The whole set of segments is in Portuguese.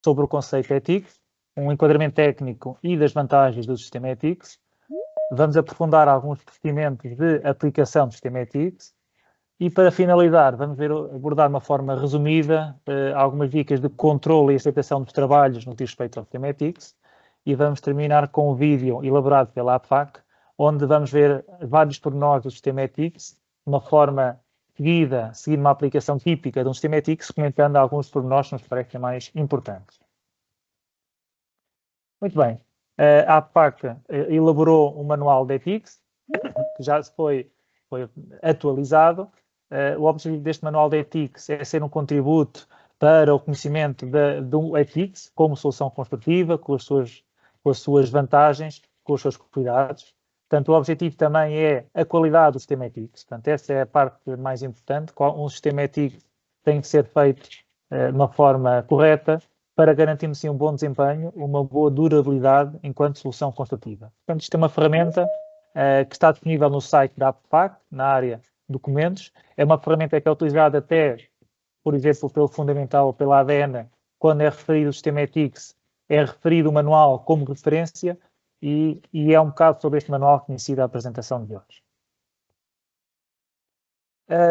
sobre o conceito ETICS, um enquadramento técnico e das vantagens do sistema ETICS. Vamos aprofundar alguns procedimentos de aplicação do sistema ETICS. E para finalizar, vamos abordar de uma forma resumida algumas dicas de controle e aceitação dos trabalhos no que diz respeito ao sistema ETICS. E vamos terminar com um vídeo elaborado pela APFAC, onde vamos ver vários pormenores do sistema ETICS, de uma forma seguindo uma aplicação típica de um sistema ETICS, comentando alguns pormenores que nos parecem mais importantes. Muito bem. A APFAC elaborou um manual de ETICS, que já foi atualizado. O objetivo deste manual de ETICS é ser um contributo para o conhecimento do ETICS como solução construtiva, com as suas vantagens, com os seus cuidados. Portanto, o objetivo também é a qualidade do sistema ETICS. Portanto, essa é a parte mais importante. Um sistema ETICS tem que ser feito de uma forma correta para garantirmos sim, um bom desempenho, uma boa durabilidade enquanto solução construtiva. Portanto, isto é uma ferramenta que está disponível no site da APFAC, na área documentos. É uma ferramenta que é utilizada até, por exemplo, pelo Fundamental ou pela ADN, quando é referido o sistema ETICS, é referido o manual como referência e é um bocado sobre este manual que inicia a apresentação de hoje.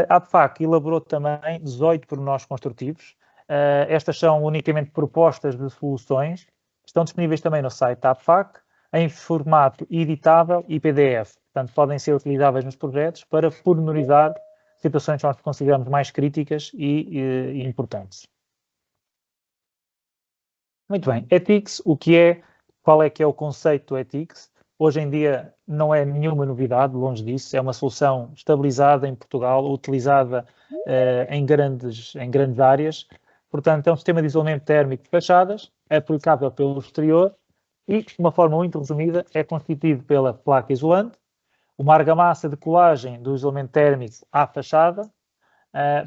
A APFAC elaborou também 18 pormenores construtivos. Estas são unicamente propostas de soluções. Estão disponíveis também no site da APFAC, em formato editável e PDF. Portanto, podem ser utilizáveis nos projetos para pormenorizar situações que nós consideramos mais críticas e importantes. Muito bem. ETICS, o que é? Qual é que é o conceito do ETICS? Hoje em dia não é nenhuma novidade, longe disso. É uma solução estabilizada em Portugal, utilizada em grandes áreas. Portanto, é um sistema de isolamento térmico de fachadas, aplicável pelo exterior e, de uma forma muito resumida, é constituído pela placa isolante, uma argamassa de colagem do isolamento térmico à fachada.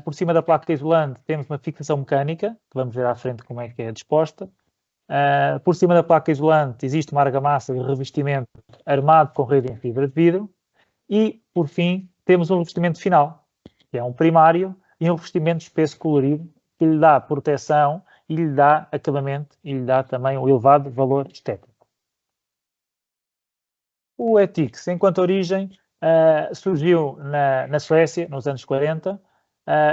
Por cima da placa isolante temos uma fixação mecânica, que vamos ver à frente como é que é disposta. Por cima da placa isolante existe uma argamassa de revestimento armado com rede em fibra de vidro. E, por fim, temos um revestimento final, que é um primário e um revestimento espesso colorido, que lhe dá proteção e lhe dá acabamento e lhe dá também um elevado valor estético. O ETICS, enquanto origem, surgiu na Suécia, nos anos 40.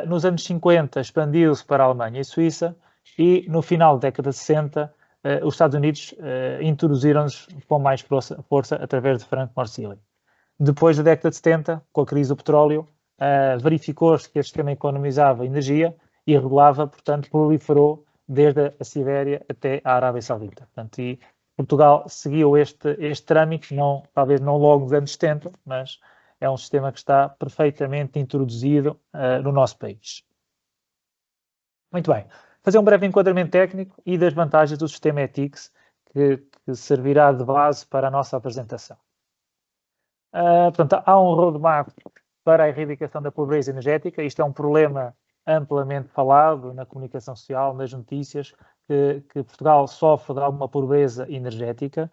Nos anos 50, expandiu-se para a Alemanha e Suíça. E, no final da década de 60, os Estados Unidos introduziram-nos com mais força através de Frank Morsilli. Depois da década de 70, com a crise do petróleo, verificou-se que este sistema economizava energia e regulava, portanto, proliferou desde a Sibéria até a Arábia Saudita. Portanto, e Portugal seguiu este trâmite, talvez não logo nos anos 70, mas é um sistema que está perfeitamente introduzido no nosso país. Muito bem. Fazer um breve enquadramento técnico e das vantagens do sistema ETICS, que servirá de base para a nossa apresentação. Portanto, há um roadmap para a erradicação da pobreza energética. Isto é um problema amplamente falado na comunicação social, nas notícias, que Portugal sofre de alguma pobreza energética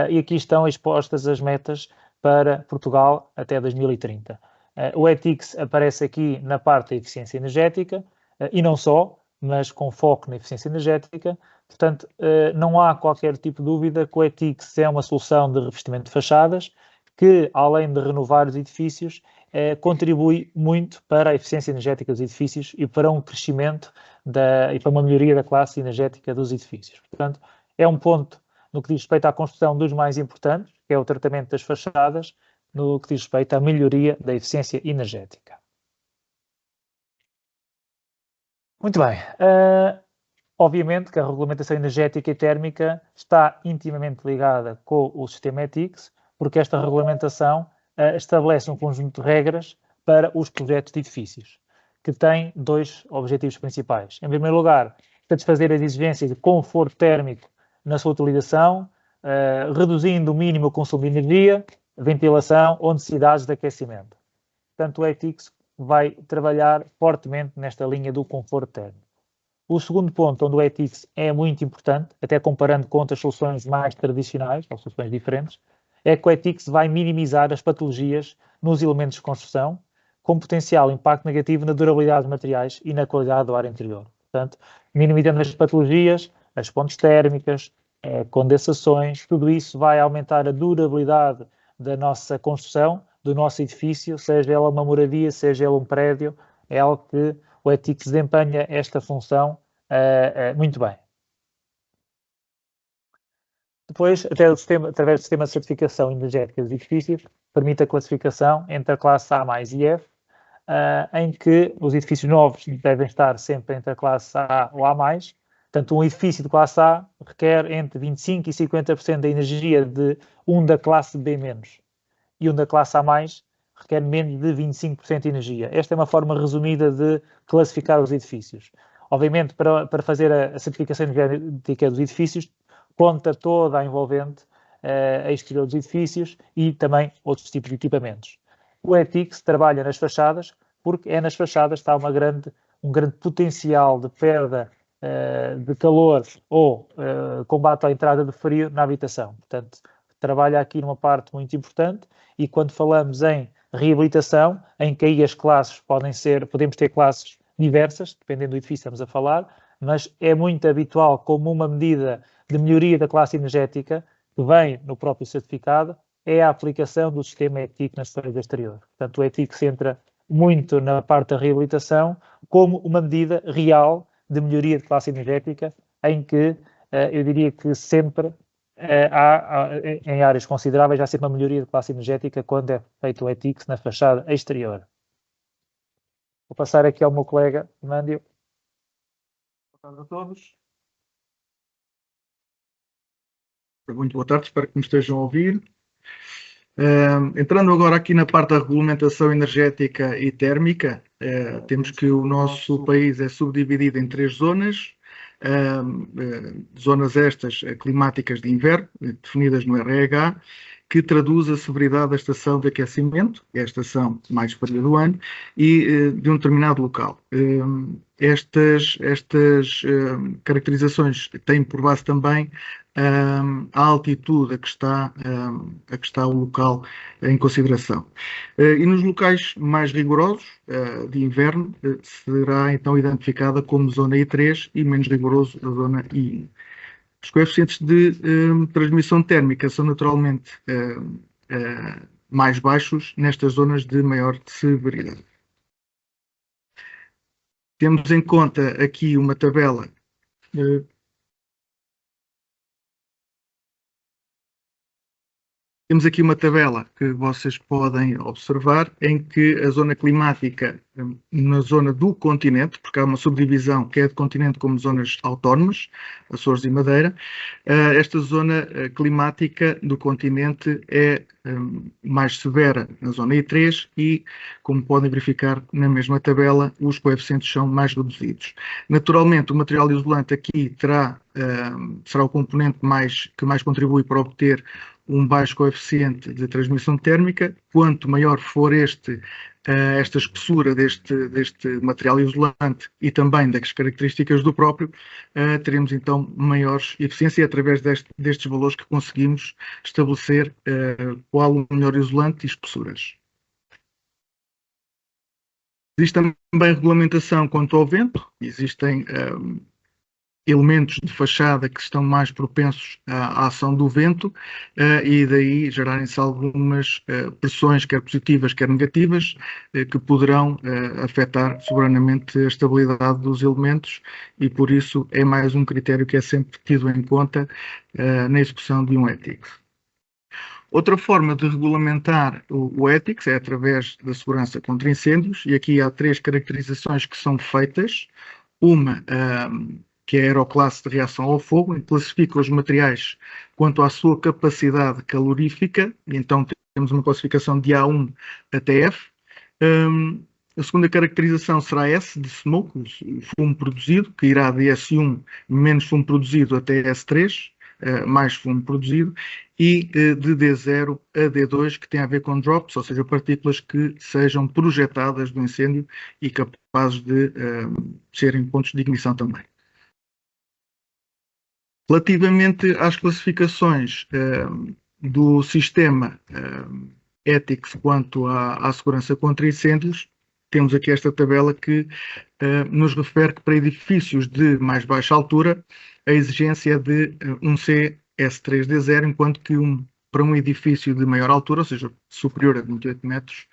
e aqui estão expostas as metas para Portugal até 2030. O ETICS aparece aqui na parte da eficiência energética e não só, mas com foco na eficiência energética. Portanto, não há qualquer tipo de dúvida que o ETICS é uma solução de revestimento de fachadas que, além de renovar os edifícios, contribui muito para a eficiência energética dos edifícios e para um crescimento e para uma melhoria da classe energética dos edifícios. Portanto, é um ponto no que diz respeito à construção dos mais importantes, que é o tratamento das fachadas, no que diz respeito à melhoria da eficiência energética. Muito bem. Obviamente que a regulamentação energética e térmica está intimamente ligada com o sistema ETICS, porque esta regulamentação estabelece um conjunto de regras para os projetos de edifícios, que tem dois objetivos principais. Em primeiro lugar, satisfazer as exigências de conforto térmico na sua utilização, reduzindo o mínimo o consumo de energia, ventilação ou necessidades de aquecimento. Portanto, o ETICS vai trabalhar fortemente nesta linha do conforto térmico. O segundo ponto, onde o ETICS é muito importante, até comparando com outras soluções mais tradicionais, ou soluções diferentes, é que o ETICS vai minimizar as patologias nos elementos de construção, com potencial impacto negativo na durabilidade dos materiais e na qualidade do ar interior. Portanto, minimizando as patologias, as pontes térmicas, condensações, tudo isso vai aumentar a durabilidade da nossa construção, do nosso edifício, seja ela uma moradia, seja ela um prédio, é algo que o ETICS desempenha esta função muito bem. Depois, através do sistema de certificação energética dos edifícios, permite a classificação entre a classe A mais e F, em que os edifícios novos devem estar sempre entre a classe A ou A mais. Portanto, um edifício de classe A requer entre 25% e 50% da energia de um da classe B menos. E um da classe A mais requer menos de 25% de energia. Esta é uma forma resumida de classificar os edifícios. Obviamente, para fazer a certificação energética dos edifícios, conta toda a envolvente a exterior dos edifícios e também outros tipos de equipamentos. O ETICS trabalha nas fachadas porque é nas fachadas que está um grande potencial de perda de calor ou combate à entrada de frio na habitação. Portanto, trabalha aqui numa parte muito importante e quando falamos em reabilitação, em que aí as classes podemos ter classes diversas, dependendo do edifício que estamos a falar, mas é muito habitual como uma medida de melhoria da classe energética que vem no próprio certificado, é a aplicação do sistema ETIC nas paredes exteriores. Portanto, o ETIC se entra muito na parte da reabilitação como uma medida real de melhoria de classe energética, em que eu diria que sempre em áreas consideráveis há sempre uma melhoria de classe energética quando é feito o ETIC na fachada exterior. Vou passar aqui ao meu colega, Mândio. Boa tarde a todos. Muito boa tarde, espero que me estejam a ouvir. Entrando agora aqui na parte da regulamentação energética e térmica, temos que o nosso país é subdividido em 3 zonas. Zonas estas climáticas de inverno, definidas no RH, que traduz a severidade da estação de aquecimento, é a estação mais fria do ano, e de um determinado local. Estas caracterizações têm por base também a altitude a que está o local em consideração. E nos locais mais rigorosos, de inverno, será então identificada como zona I3 e menos rigoroso a zona I1. Os coeficientes de transmissão térmica são naturalmente mais baixos nestas zonas de maior severidade. Temos em conta aqui uma tabela Temos aqui uma tabela que vocês podem observar, em que a zona climática, na zona do continente, porque há uma subdivisão que é de continente como zonas autónomas, Açores e Madeira, esta zona climática do continente é mais severa na zona I3 e, como podem verificar na mesma tabela, os coeficientes são mais reduzidos. Naturalmente, o material isolante aqui será o componente que mais contribui para obter um baixo coeficiente de transmissão térmica. Quanto maior for esta espessura deste material isolante e também das características do próprio, teremos então maiores eficiência, e é através destes valores que conseguimos estabelecer qual o melhor isolante e espessuras. Existe também regulamentação quanto ao vento, existem elementos de fachada que estão mais propensos à ação do vento e daí gerarem-se algumas pressões, quer positivas, quer negativas, que poderão afetar soberanamente a estabilidade dos elementos e por isso é mais um critério que é sempre tido em conta na execução de um ETICS. Outra forma de regulamentar o ETICS é através da segurança contra incêndios e aqui há 3 caracterizações que são feitas. Uma que é a aeroclasse de reação ao fogo, em que classifica os materiais quanto à sua capacidade calorífica, e então temos uma classificação de A1 até F. A segunda caracterização será S, de smoke, o fumo produzido, que irá de S1, menos fumo produzido, até S3, mais fumo produzido, e de D0 a D2, que tem a ver com drops, ou seja, partículas que sejam projetadas do incêndio e capazes de serem pontos de ignição também. Relativamente às classificações do sistema ETICS quanto à segurança contra incêndios, temos aqui esta tabela que nos refere que para edifícios de mais baixa altura, a exigência é de um CS3D0, enquanto que para um edifício de maior altura, ou seja, superior a 28 metros,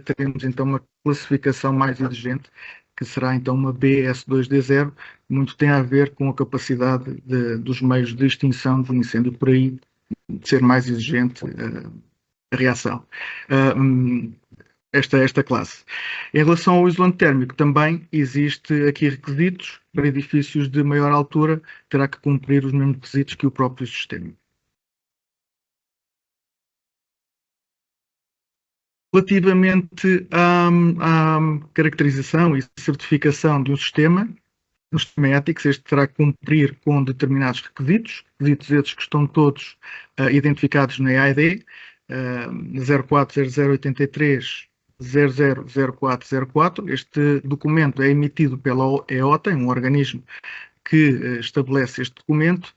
teremos então uma classificação mais exigente, que será então uma BS2D0, muito tem a ver com a capacidade dos meios de extinção do incêndio por aí, de ser mais exigente a reação. Esta classe. Em relação ao isolante térmico, também existe aqui requisitos para edifícios de maior altura, terá que cumprir os mesmos requisitos que o próprio sistema. Relativamente à caracterização e certificação de um sistema, no sistema ETICS, este terá que cumprir com determinados requisitos esses que estão todos identificados na EAD, 040083 000404. Este documento é emitido pela EOTA, um organismo que estabelece este documento,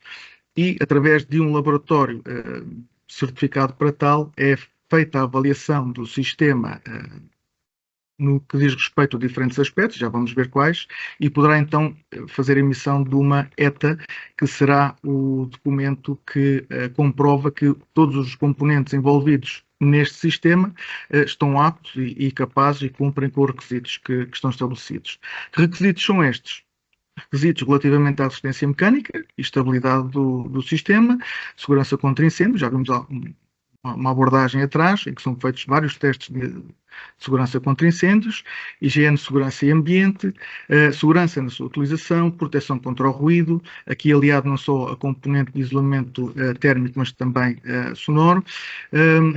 e através de um laboratório certificado para tal, é feita a avaliação do sistema no que diz respeito a diferentes aspectos, já vamos ver quais, e poderá então fazer a emissão de uma ETA, que será o documento que comprova que todos os componentes envolvidos neste sistema estão aptos e capazes e cumprem com os requisitos que estão estabelecidos. Que requisitos são estes? Requisitos relativamente à resistência mecânica e estabilidade do sistema, segurança contra incêndio, já vimos uma abordagem atrás, em que são feitos vários testes de segurança contra incêndios, higiene, segurança e ambiente, segurança na sua utilização, proteção contra o ruído, aqui aliado não só a componente de isolamento térmico, mas também sonoro,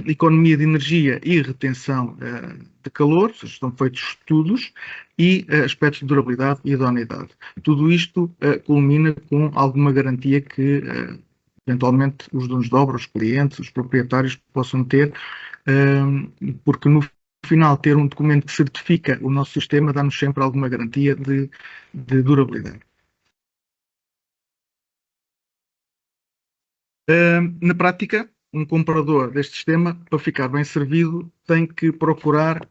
economia de energia e retenção de calor, ou seja, estão feitos estudos, e aspectos de durabilidade e idoneidade. Tudo isto culmina com alguma garantia que eventualmente os donos de obra, os clientes, os proprietários possam ter, porque no final ter um documento que certifica o nosso sistema dá-nos sempre alguma garantia de durabilidade. Na prática, um comprador deste sistema, para ficar bem servido, tem que procurar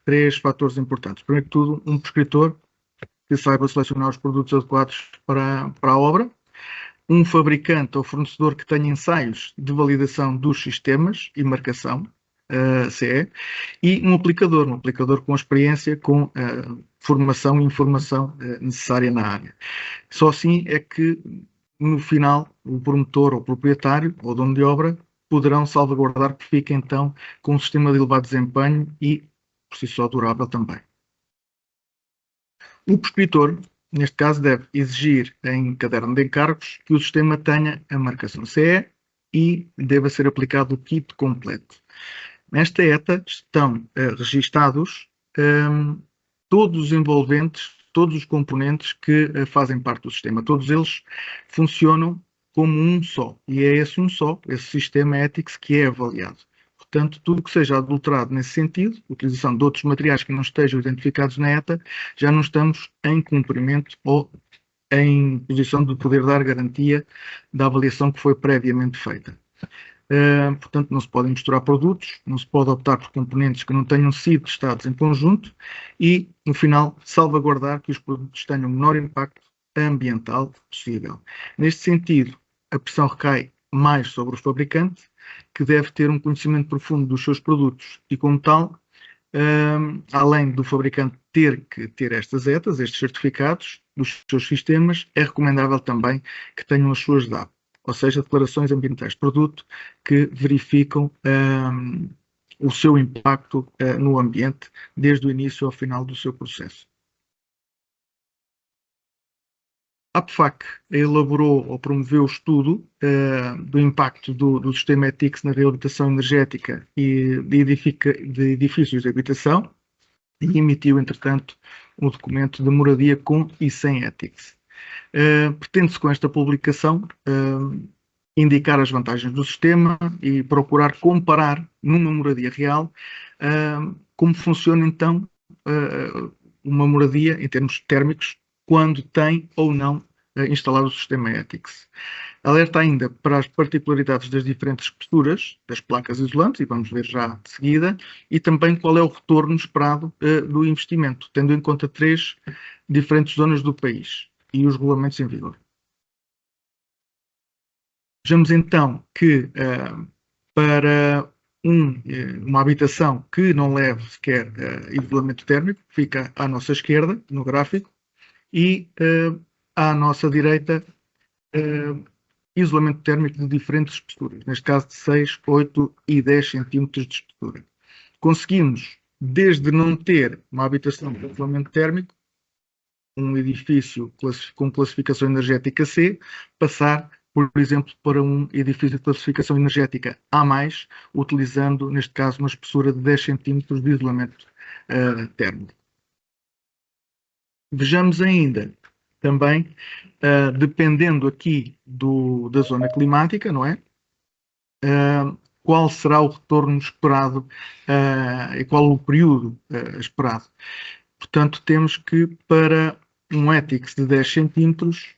três fatores importantes. Primeiro de tudo, um prescritor que saiba selecionar os produtos adequados para a obra, um fabricante ou fornecedor que tenha ensaios de validação dos sistemas e marcação CE, e um aplicador com experiência, com formação e informação necessária na área. Só assim é que, no final, o promotor ou proprietário ou dono de obra poderão salvaguardar que fique então com um sistema de elevado desempenho e, por si só, durável também. O prescritor, neste caso, deve exigir em caderno de encargos que o sistema tenha a marcação CE e deva ser aplicado o kit completo. Nesta ETA estão registados todos os envolventes, todos os componentes que fazem parte do sistema. Todos eles funcionam como um só. E é esse um só, esse sistema ETICS, que é avaliado. Portanto, tudo que seja adulterado nesse sentido, utilização de outros materiais que não estejam identificados na ETA, já não estamos em cumprimento ou em posição de poder dar garantia da avaliação que foi previamente feita. Portanto, não se podem misturar produtos, não se pode optar por componentes que não tenham sido testados em conjunto e, no final, salvaguardar que os produtos tenham o menor impacto ambiental possível. Neste sentido, a pressão recai mais sobre o fabricante, que deve ter um conhecimento profundo dos seus produtos e, como tal, além do fabricante ter que ter estas ETAs, estes certificados dos seus sistemas, é recomendável também que tenham as suas DAP, ou seja, declarações ambientais de produto, que verificam o seu impacto no ambiente desde o início ao final do seu processo. A APFAC elaborou ou promoveu o estudo do impacto do sistema ETICS na reabilitação energética e de edifícios de habitação e emitiu, entretanto, um documento de moradia com e sem ETICS. Pretende-se, com esta publicação, indicar as vantagens do sistema e procurar comparar numa moradia real como funciona então uma moradia em termos térmicos, quando tem ou não instalar o sistema ETICS. Alerta ainda para as particularidades das diferentes espessuras das placas isolantes, e vamos ver já de seguida, e também qual é o retorno esperado do investimento, tendo em conta 3 diferentes zonas do país e os regulamentos em vigor. Vejamos então que para uma habitação que não leve sequer isolamento térmico, fica à nossa esquerda, no gráfico, e à nossa direita, isolamento térmico de diferentes espessuras, neste caso de 6, 8 e 10 centímetros de espessura. Conseguimos, desde não ter uma habitação com isolamento térmico, um edifício com classificação energética C, passar, por exemplo, para um edifício de classificação energética A+, utilizando, neste caso, uma espessura de 10 centímetros de isolamento térmico. Vejamos ainda, também, dependendo aqui da zona climática, não é? Qual será o retorno esperado e qual o período esperado. Portanto, temos que, para um ETICS de 10 centímetros,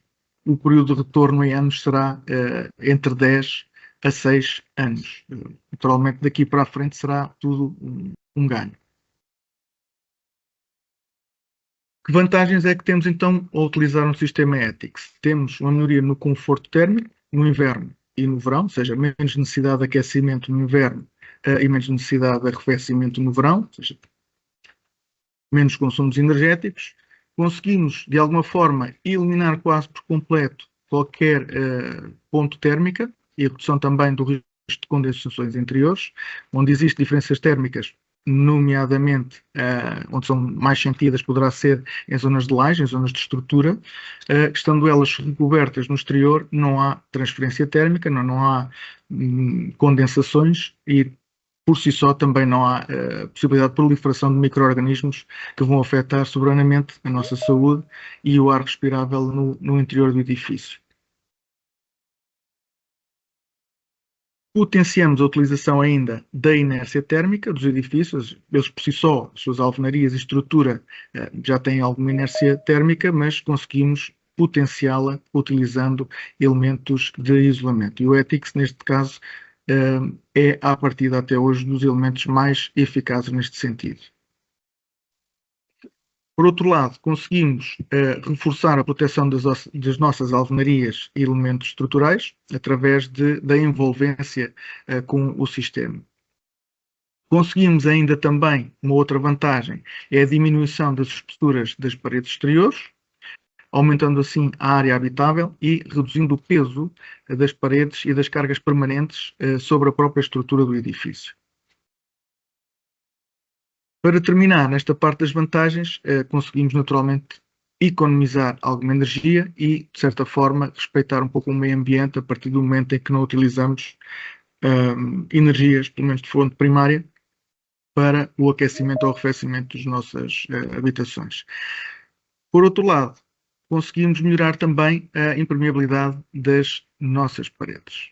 o período de retorno em anos será entre 10 a 6 anos. Naturalmente, daqui para a frente será tudo um ganho. Que vantagens é que temos, então, ao utilizar um sistema ETICS? Temos uma melhoria no conforto térmico, no inverno e no verão, ou seja, menos necessidade de aquecimento no inverno e menos necessidade de arrefecimento no verão, ou seja, menos consumos energéticos. Conseguimos, de alguma forma, eliminar quase por completo qualquer ponto térmica e a redução também do risco de condensações interiores, onde existem diferenças térmicas, nomeadamente, onde são mais sentidas, poderá ser em zonas de laje, em zonas de estrutura, estando elas recobertas no exterior, não há transferência térmica, não há condensações e, por si só, também não há possibilidade de proliferação de micro-organismos que vão afetar soberanamente a nossa saúde e o ar respirável no interior do edifício. Potenciamos a utilização ainda da inércia térmica dos edifícios. Eles, por si só, as suas alvenarias e estrutura já têm alguma inércia térmica, mas conseguimos potenciá-la utilizando elementos de isolamento. E o ETICS, neste caso, é, à partida até hoje, dos elementos mais eficazes neste sentido. Por outro lado, conseguimos reforçar a proteção das nossas alvenarias e elementos estruturais através da envolvência com o sistema. Conseguimos ainda também, uma outra vantagem, é a diminuição das espessuras das paredes exteriores, aumentando assim a área habitável e reduzindo o peso das paredes e das cargas permanentes sobre a própria estrutura do edifício. Para terminar, nesta parte das vantagens, conseguimos naturalmente economizar alguma energia e, de certa forma, respeitar um pouco o meio ambiente a partir do momento em que não utilizamos energias, pelo menos de fonte primária, para o aquecimento ou arrefecimento das nossas habitações. Por outro lado, conseguimos melhorar também a impermeabilidade das nossas paredes.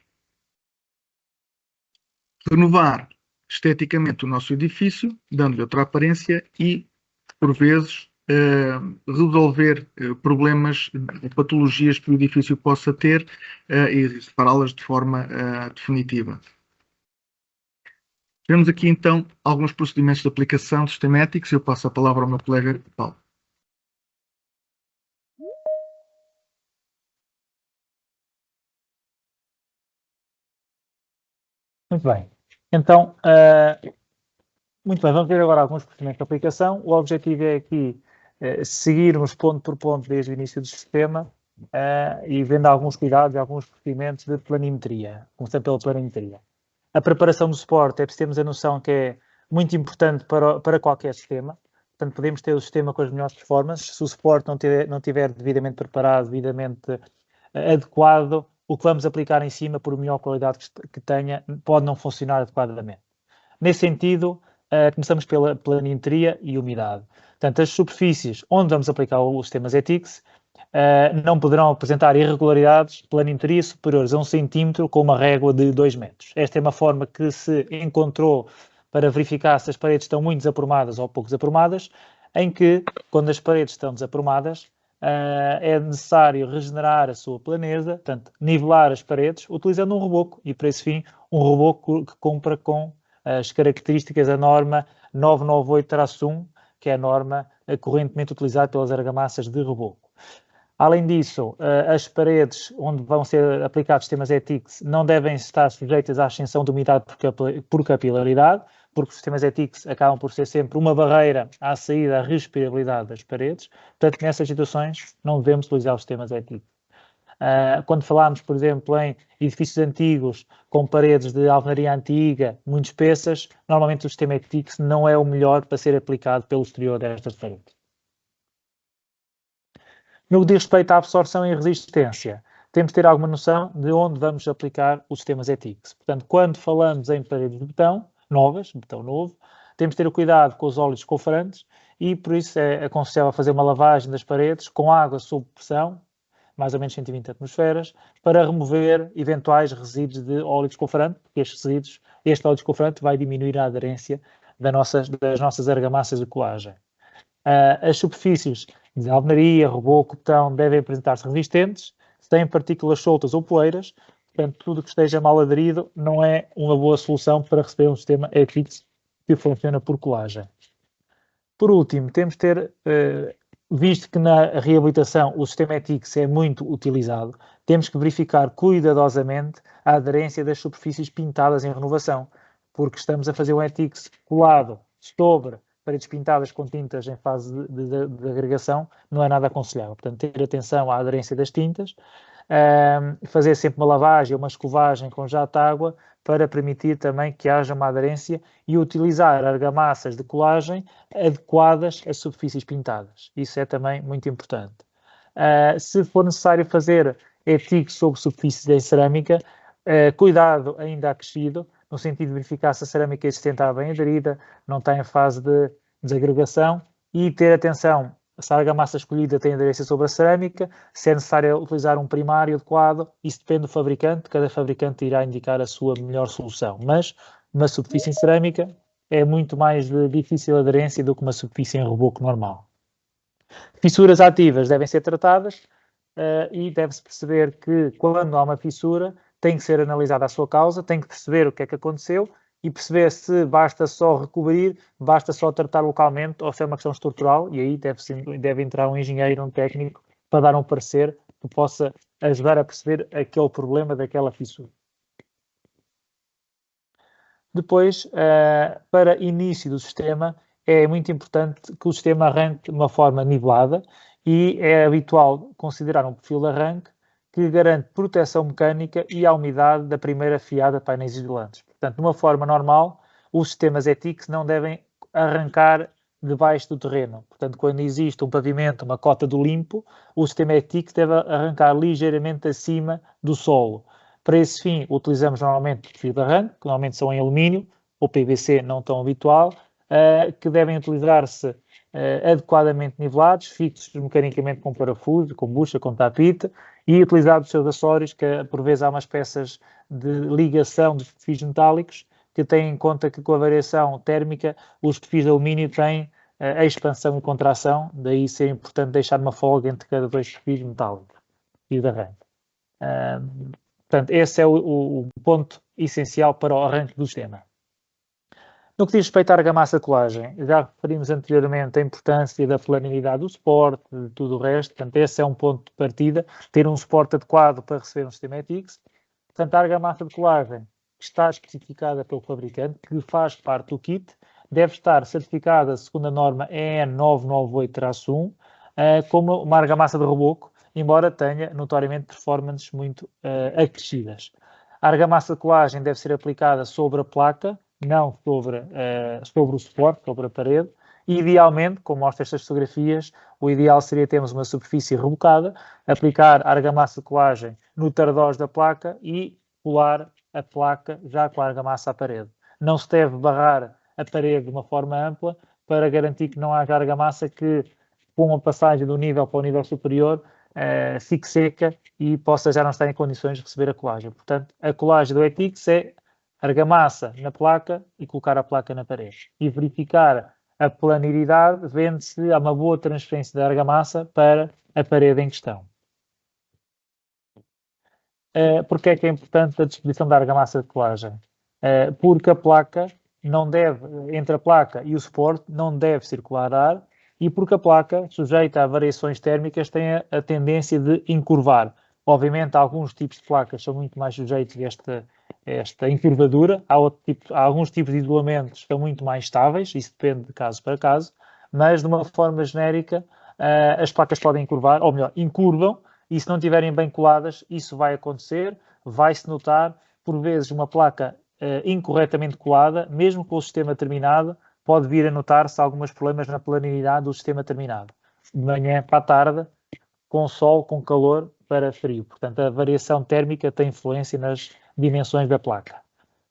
Renovar esteticamente o nosso edifício, dando-lhe outra aparência e, por vezes, resolver problemas ou patologias que o edifício possa ter e separá-las de forma definitiva. Temos aqui, então, alguns procedimentos de aplicação de sistema ETICS e eu passo a palavra ao meu colega Paulo. Muito bem. Então, muito bem, vamos ver agora alguns procedimentos de aplicação. O objetivo é aqui seguirmos ponto por ponto desde o início do sistema e vendo alguns cuidados e alguns procedimentos de planimetria, começando pela planimetria. A preparação do suporte é preciso termos a noção que é muito importante para qualquer sistema. Portanto, podemos ter o sistema com as melhores performances. Se o suporte não tiver devidamente preparado, devidamente adequado, o que vamos aplicar em cima, por melhor qualidade que tenha, pode não funcionar adequadamente. Nesse sentido, começamos pela planimetria e umidade. Portanto, as superfícies onde vamos aplicar os sistemas ETICS não poderão apresentar irregularidades de planimetria superiores a 1 centímetro com uma régua de 2 metros. Esta é uma forma que se encontrou para verificar se as paredes estão muito desaprumadas ou pouco desaprumadas, em que, quando as paredes estão desaprumadas, é necessário regenerar a sua planeza, portanto, nivelar as paredes, utilizando um reboco, e para esse fim, um reboco que cumpra com as características da norma 998-1, que é a norma correntemente utilizada pelas argamassas de reboco. Além disso, as paredes onde vão ser aplicados sistemas ETICS não devem estar sujeitas à ascensão de umidade por capilaridade, porque os sistemas ETICS acabam por ser sempre uma barreira à saída, à respirabilidade das paredes. Portanto, nessas situações, não devemos utilizar os sistemas ETICS. Quando falamos, por exemplo, em edifícios antigos com paredes de alvenaria antiga, muito espessas, normalmente o sistema ETICS não é o melhor para ser aplicado pelo exterior destas paredes. No que diz respeito à absorção e resistência, temos de ter alguma noção de onde vamos aplicar os sistemas ETICS. Portanto, quando falamos em paredes de betão, novas, betão novo, temos de ter o cuidado com os óleos escofrantes e, por isso, é aconselhável fazer uma lavagem das paredes com água sob pressão, mais ou menos 120 atmosferas, para remover eventuais resíduos de óleo escofrante, porque este óleo escofrante vai diminuir a aderência das nossas argamassas de colagem. As superfícies de alvenaria, reboco, betão devem apresentar-se resistentes, sem partículas soltas ou poeiras, portanto, tudo que esteja mal aderido não é uma boa solução para receber um sistema ETICS que funciona por colagem. Por último, temos de ter, visto que na reabilitação o sistema ETICS é muito utilizado, temos que verificar cuidadosamente a aderência das superfícies pintadas em renovação, porque estamos a fazer um ETICS colado sobre paredes pintadas com tintas em fase de agregação, não é nada aconselhável. Portanto, ter atenção à aderência das tintas, fazer sempre uma lavagem ou uma escovagem com jato de água para permitir também que haja uma aderência e utilizar argamassas de colagem adequadas às superfícies pintadas. Isso é também muito importante. Se for necessário fazer ETICS sobre superfícies em cerâmica, cuidado ainda acrescido, no sentido de verificar se a cerâmica existente está bem aderida, não está em fase de desagregação e ter atenção se a argamassa escolhida tem aderência sobre a cerâmica, se é necessário utilizar um primário adequado, isso depende do fabricante, cada fabricante irá indicar a sua melhor solução, mas uma superfície em cerâmica é muito mais de difícil aderência do que uma superfície em reboco normal. Fissuras ativas devem ser tratadas e deve-se perceber que quando há uma fissura, tem que ser analisada a sua causa, tem que perceber o que é que aconteceu e perceber se basta só recobrir, basta só tratar localmente ou se é uma questão estrutural, e aí deve entrar um engenheiro, um técnico, para dar um parecer que possa ajudar a perceber aquele problema daquela fissura. Depois, para início do sistema, é muito importante que o sistema arranque de uma forma nivelada e é habitual considerar um perfil de arranque que garante proteção mecânica e a umidade da primeira fiada de painéis isolantes. Portanto, de uma forma normal, os sistemas ETICS não devem arrancar debaixo do terreno. Portanto, quando existe um pavimento, uma cota do limpo, o sistema ETICS deve arrancar ligeiramente acima do solo. Para esse fim, utilizamos normalmente perfil de arranque, que normalmente são em alumínio, ou PVC não tão habitual, que devem utilizar-se adequadamente nivelados, fixos mecanicamente com parafuso, com bucha, com tapete, e utilizar os seus acessórios, que por vezes há umas peças de ligação dos perfis metálicos que têm em conta que com a variação térmica os perfis de alumínio têm a expansão e contração, daí ser importante deixar uma folga entre cada dois perfis metálicos e de arranque. Portanto, esse é o ponto essencial para o arranque do sistema. No que diz respeito à argamassa de colagem, já referimos anteriormente a importância da planilidade do suporte, de tudo o resto. Portanto, esse é um ponto de partida, ter um suporte adequado para receber um sistema ETICS. Portanto, a argamassa de colagem que está especificada pelo fabricante, que faz parte do kit, deve estar certificada segundo a norma EN 998-1, como uma argamassa de reboco, embora tenha notoriamente performances muito acrescidas. A argamassa de colagem deve ser aplicada sobre a placa, não sobre o suporte, sobre a parede. E, idealmente, como mostra estas fotografias, o ideal seria termos uma superfície rebocada, aplicar a argamassa de colagem no tardós da placa e colar a placa já com a argamassa à parede. Não se deve barrar a parede de uma forma ampla para garantir que não haja argamassa que, com a passagem do nível para o nível superior, fique seca e possa já não estar em condições de receber a colagem. Portanto, a colagem do ETICS é argamassa na placa e colocar a placa na parede. E verificar a planaridade vende-se a uma boa transferência da argamassa para a parede em questão. Porque é que é importante a disposição da argamassa de colagem? Porque a placa não deve, entre a placa e o suporte, não deve circular ar, e porque a placa, sujeita a variações térmicas, tem a tendência de encurvar. Obviamente, alguns tipos de placas são muito mais sujeitos a esta encurvadura. Há alguns tipos de isolamentos que são muito mais estáveis, isso depende de caso para caso, mas de uma forma genérica, as placas podem encurvar, ou melhor, encurvam, e se não estiverem bem coladas, isso vai acontecer, vai-se notar, por vezes, uma placa incorretamente colada, mesmo com o sistema terminado, pode vir a notar-se alguns problemas na planaridade do sistema terminado. De manhã para a tarde, com sol, com calor, para frio. Portanto, a variação térmica tem influência nas dimensões da placa.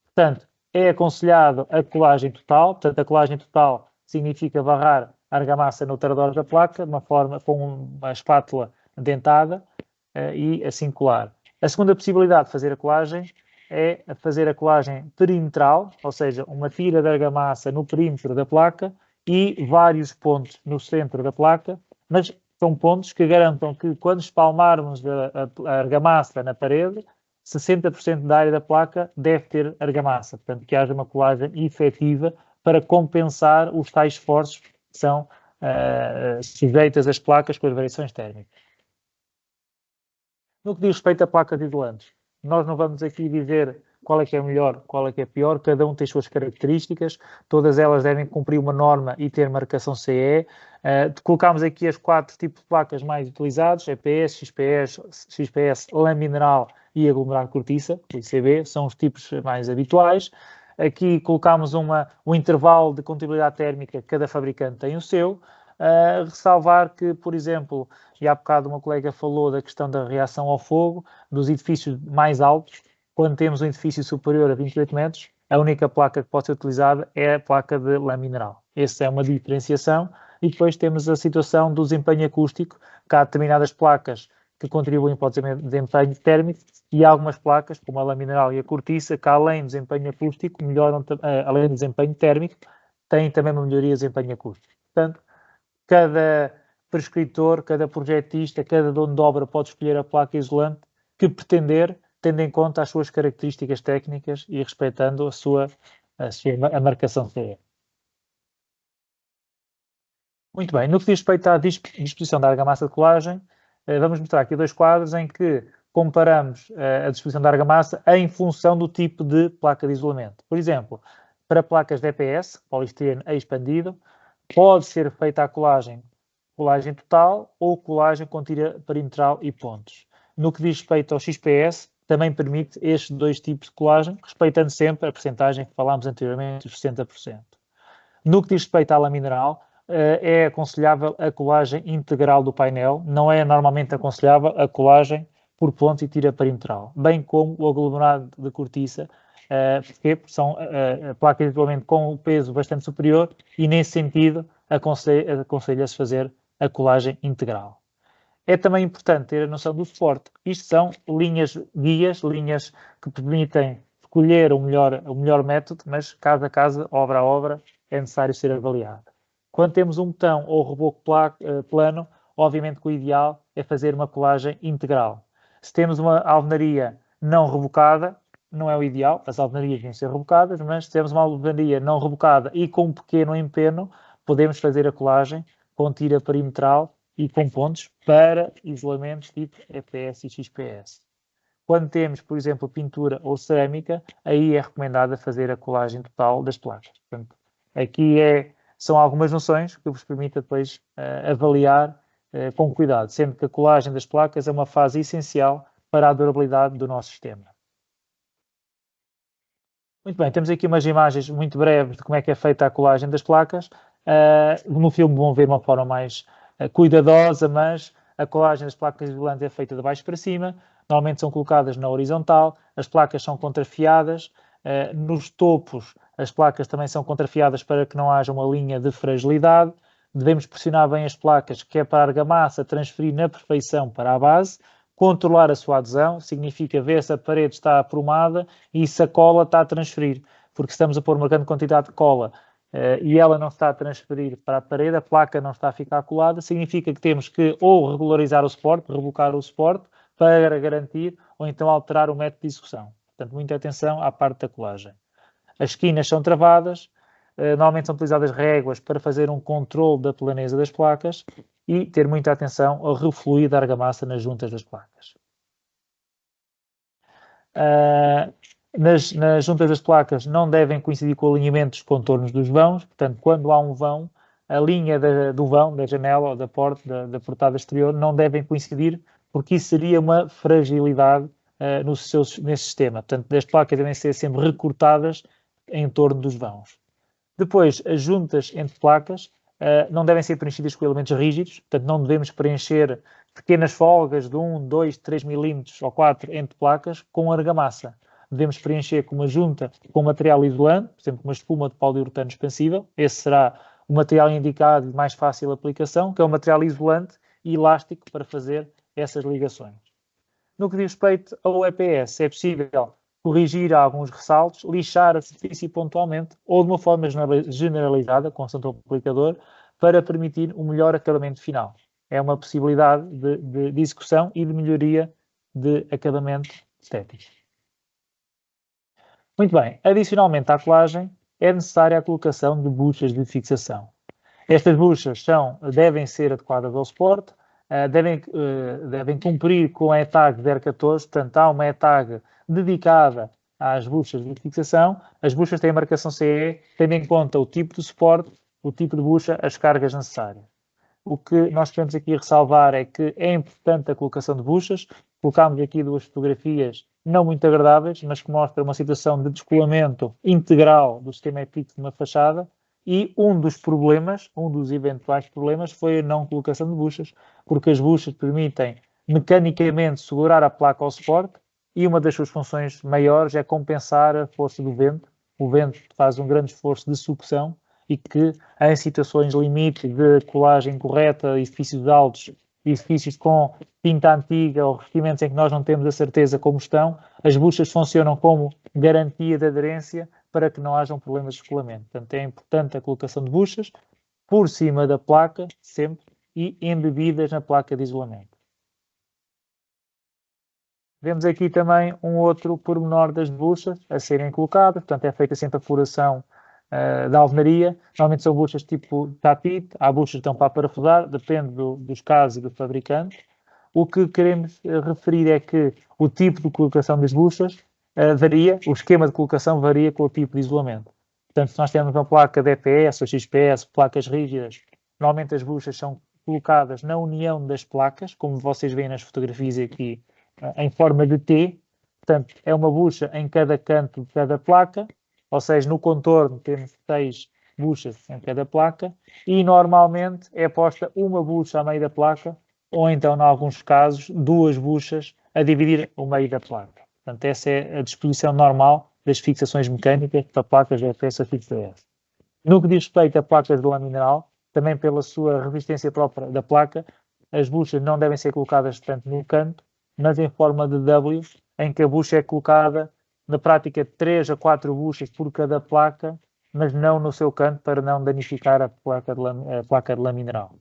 Portanto, é aconselhado a colagem total. Portanto, a colagem total significa barrar a argamassa no tardor da placa, de uma forma com uma espátula dentada e assim colar. A segunda possibilidade de fazer a colagem é fazer a colagem perimetral, ou seja, uma tira de argamassa no perímetro da placa e vários pontos no centro da placa, mas são pontos que garantam que quando espalmarmos a argamassa na parede, 60% da área da placa deve ter argamassa, portanto que haja uma colagem efetiva para compensar os tais esforços que são sujeitas às placas com as variações térmicas. No que diz respeito a placas isolantes, nós não vamos aqui dizer qual é que é melhor, qual é que é pior, cada um tem suas características, todas elas devem cumprir uma norma e ter marcação CE. Colocámos aqui os 4 tipos de placas mais utilizados, EPS, XPS, lã mineral e aglomerado cortiça, o ICB, são os tipos mais habituais. Aqui colocámos um intervalo de compatibilidade térmica, cada fabricante tem o seu. Ressalvar que, por exemplo, e há bocado uma colega falou da questão da reação ao fogo, dos edifícios mais altos, quando temos um edifício superior a 28 metros, a única placa que pode ser utilizada é a placa de lã mineral. Essa é uma diferenciação. E depois temos a situação do desempenho acústico, que há determinadas placas que contribuem para o desempenho térmico e há algumas placas, como a lã mineral e a cortiça, que além do desempenho acústico, melhoram, além do desempenho térmico, têm também uma melhoria de desempenho acústico. Portanto, cada prescritor, cada projetista, cada dono de obra pode escolher a placa isolante que pretender, tendo em conta as suas características técnicas e respeitando a marcação CE. Muito bem, no que diz respeito à disposição da argamassa de colagem, vamos mostrar aqui 2 quadros em que comparamos a disposição da argamassa em função do tipo de placa de isolamento. Por exemplo, para placas de EPS, poliestireno expandido, pode ser feita a colagem total ou colagem com tira perimetral e pontos. No que diz respeito ao XPS, também permite estes 2 tipos de colagem, respeitando sempre a percentagem que falámos anteriormente, os 60%. No que diz respeito à lã mineral, é aconselhável a colagem integral do painel, não é normalmente aconselhável a colagem por pontos e tira perimetral, bem como o aglomerado de cortiça, porque são placas de isolamento com um peso bastante superior e, nesse sentido, aconselha-se fazer a colagem integral. É também importante ter a noção do suporte. Isto são linhas guias, linhas que permitem escolher o melhor método, mas caso a caso, obra a obra, é necessário ser avaliado. Quando temos um botão ou reboco plano, obviamente que o ideal é fazer uma colagem integral. Se temos uma alvenaria não rebocada, não é o ideal, as alvenarias vão ser rebocadas, mas se temos uma alvenaria não rebocada e com um pequeno empeno, podemos fazer a colagem com tira perimetral e com pontos para isolamentos tipo EPS e XPS. Quando temos, por exemplo, pintura ou cerâmica, aí é recomendado fazer a colagem total das placas. Portanto, aqui são algumas noções que vos permitem depois avaliar com cuidado, sendo que a colagem das placas é uma fase essencial para a durabilidade do nosso sistema. Muito bem, temos aqui umas imagens muito breves de como é que é feita a colagem das placas. No filme vão ver uma forma mais cuidadosa, mas a colagem das placas isolantes é feita de baixo para cima. Normalmente são colocadas na horizontal, as placas são contrafiadas. Nos topos, as placas também são contrafiadas para que não haja uma linha de fragilidade. Devemos pressionar bem as placas, que é para a argamassa transferir na perfeição para a base. Controlar a sua adesão significa ver se a parede está aprumada e se a cola está a transferir. Porque se estamos a pôr uma grande quantidade de cola e ela não está a transferir para a parede, a placa não está a ficar colada, significa que temos que ou regularizar o suporte, rebocar o suporte, para garantir, ou então alterar o método de execução. Portanto, muita atenção à parte da colagem. As esquinas são travadas, normalmente são utilizadas réguas para fazer um controle da planeza das placas e ter muita atenção ao refluir da argamassa nas juntas das placas. Nas juntas das placas não devem coincidir com o alinhamento dos contornos dos vãos, portanto, quando há um vão, a linha do vão, da janela ou da porta, da portada exterior, não devem coincidir, porque isso seria uma fragilidade nesse sistema. Portanto, as placas devem ser sempre recortadas em torno dos vãos. Depois, as juntas entre placas não devem ser preenchidas com elementos rígidos, portanto, não devemos preencher pequenas folgas de 1, 2, 3 milímetros ou 4 entre placas com argamassa. Devemos preencher com uma junta com material isolante, por exemplo, uma espuma de poliuretano expansível. Esse será o material indicado de mais fácil aplicação, que é um material isolante e elástico para fazer essas ligações. No que diz respeito ao EPS, é possível corrigir alguns ressaltos, lixar a superfície pontualmente ou de uma forma generalizada, constante ao aplicador, para permitir um melhor acabamento final. É uma possibilidade de execução e de melhoria de acabamento estético. Muito bem, adicionalmente à colagem, é necessária a colocação de buchas de fixação. Estas buchas devem ser adequadas ao suporte, devem cumprir com a ETAG 014, portanto há uma ETAG dedicada às buchas de fixação. As buchas têm a marcação CE, tendo em conta o tipo de suporte, o tipo de bucha, as cargas necessárias. O que nós queremos aqui ressalvar é que é importante a colocação de buchas. Colocámos aqui duas fotografias não muito agradáveis, mas que mostram uma situação de descolamento integral do sistema EPIC de uma fachada. E um dos eventuais problemas foi a não colocação de buchas, porque as buchas permitem mecanicamente segurar a placa ao suporte e uma das suas funções maiores é compensar a força do vento. O vento faz um grande esforço de sucção e que, em situações limite de colagem correta, edifícios altos, edifícios com tinta antiga ou revestimentos em que nós não temos a certeza como estão, as buchas funcionam como garantia de aderência para que não hajam problemas de descolamento. Portanto, é importante a colocação de buchas por cima da placa, sempre, e embebidas na placa de isolamento. Vemos aqui também um outro pormenor das buchas a serem colocadas, portanto, é feita sempre a furação da alvenaria. Normalmente são buchas tipo tapete, há buchas que estão para parafusar, depende dos casos e do fabricante. O que queremos referir é que o tipo de colocação das buchas varia, o esquema de colocação varia com o tipo de isolamento. Portanto, se nós temos uma placa de EPS ou XPS, placas rígidas, normalmente as buchas são colocadas na união das placas, como vocês veem nas fotografias aqui, em forma de T. Portanto, é uma bucha em cada canto de cada placa, ou seja, no contorno temos 6 buchas em cada placa e normalmente é posta uma bucha a meio da placa ou então, em alguns casos, 2 buchas a dividir o meio da placa. Portanto, essa é a disposição normal das fixações mecânicas para placas de EPS ou XPS. No que diz respeito a placas de lã mineral, também pela sua resistência própria da placa, as buchas não devem ser colocadas tanto no canto, mas em forma de W, em que a bucha é colocada na prática 3 a 4 buchas por cada placa, mas não no seu canto para não danificar a placa de lã mineral.